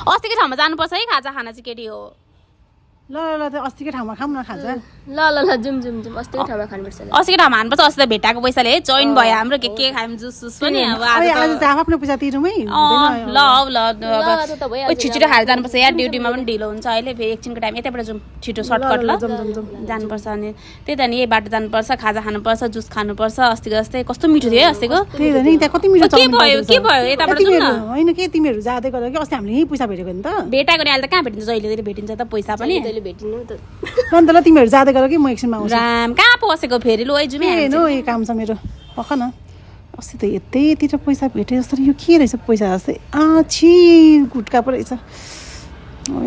अस्तिकै ठाउँमा जानुपर्छ है खाजा खाना चाहिँ केटी हो ल ल ल अस्तिकै ठाउँमा खाऊँ न खाजा ल ल ल जुम जुम जुम अस्तिकै ठाउँमा खानुपर्छ अस्तिकै ठाउँमा हान्नुपर्छ अस्ति त भेटाएको पैसाले है जोइन भयो हाम्रो के खायौँ जुस सुस पनि अब आज त आफ्नो पैसा तिरौँ है ल ल छिटो खाएर जानुपर्छ यार ड्युटीमा पनि ढिलो हुन्छ अहिले फेरि एकछिनको टाइम यतैबाट जाउँ छिटो सर्टकट ल जानुपर्छ अनि त्यही त नि यही बाटो जानुपर्छ खाजा खानुपर्छ जुस खानुपर्छ अस्तिको जस्तै कस्तो मिठो थियो है अस्तिको त्यही त नि त्यहाँ कति मिठो के भयो यताबाट जाउँ न होइन के तिमीहरू जाँदै गरेर कि अस्ति हामीले यहीँ पैसा भेटेको नि त भेटाएको नि अहिले त कहाँ भेटिन्छ जहिले भेटिन्छ त पैसा पनि भेटिनु त अन्त ल तिमीहरू जाँदै गर कि म एकछिनमा आउँछु राम कहाँ पसेको फेरि लु जुमे हेर्नु यो काम छ मेरो पख न अस्ति त यतैतिर पैसा भेटे जस्तो यो के रहेछ पैसा जस्तै छि गुटका पो रहेछ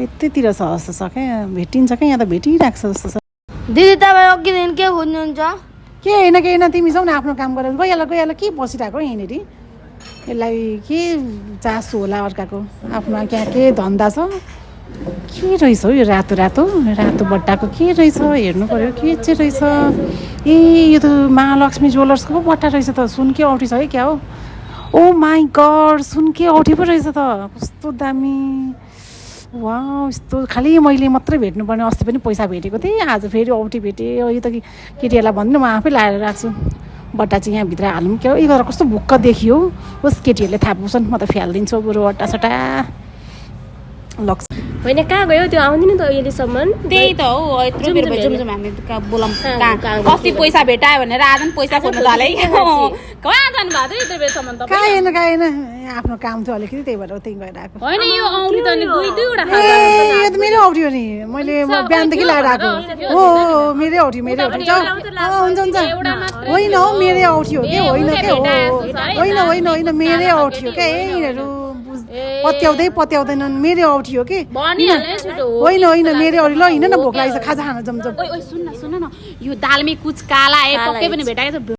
यतैतिर छ जस्तो छ क्या भेटिन्छ क्या यहाँ त भेटिरहेको छ जस्तो छ दिदी तपाईँ अघिदेखि के खोज्नुहुन्छ के होइन तिमी जाऊ न आफ्नो काम गरेर गइहाल के बसिरहेको यहीँनिर यसलाई के चासो होला अर्काको आफ्नो त्यहाँ के धन्दा छ के रहेछ हौ यो रातो रातो रातो बट्टाको के रहेछ हेर्नु पर्यो के चाहिँ रहेछ ए यो त महालक्ष्मी ज्वेलर्सको पो बट्टा रहेछ त सुन के औठी छ है क्या हो ओ माई गड सुन के औठी पो रहेछ त कस्तो दामी वा यस्तो खालि मैले मात्रै भेट्नुपर्ने अस्ति पनि पैसा भेटेको थिएँ आज फेरि औठी भेटेँ यो त केटीहरूलाई भन्नु म आफै लाएर राख्छु बट्टा चाहिँ यहाँभित्र हालौँ क्या हो यो गरेर कस्तो भुक्क देखियो होस् केटीहरूले थाहा पाउँछन् म त फ्यालिदिन्छु बरु बट्टासट्टा लक्ष्य होइन कहाँ गयो त्यो आउँदैन त अहिलेसम्म त्यही त हो यत्रो बेर भयो जुम हामी बोलाउँ कति पैसा भेटायो भनेर आज पनि पैसा खोज्नु थाले कहाँ जानु भएको थियो यत्रो बेरसम्म त गएन आफ्नो काम थियो अलिकति त्यही भएर त्यहीँ गएर आएको होइन यो औँठी त नि दुईवटा यो त मेरो औँठी हो नि मैले बिहानदेखि लगाएर आएको हो मेरै औँठी हुन्छ होइन हौ मेरै औँठी हो कि होइन मेरै औँठी हो क्या यिनीहरू पत्याउँदैनन् मेरै औँठी हो कि होइन मेरै औँठी ल हिँड न भोक लागेको छ खाजा खान जम सुन्न न यो दालमी कुच काला पक्कै पनि भेटाएको छ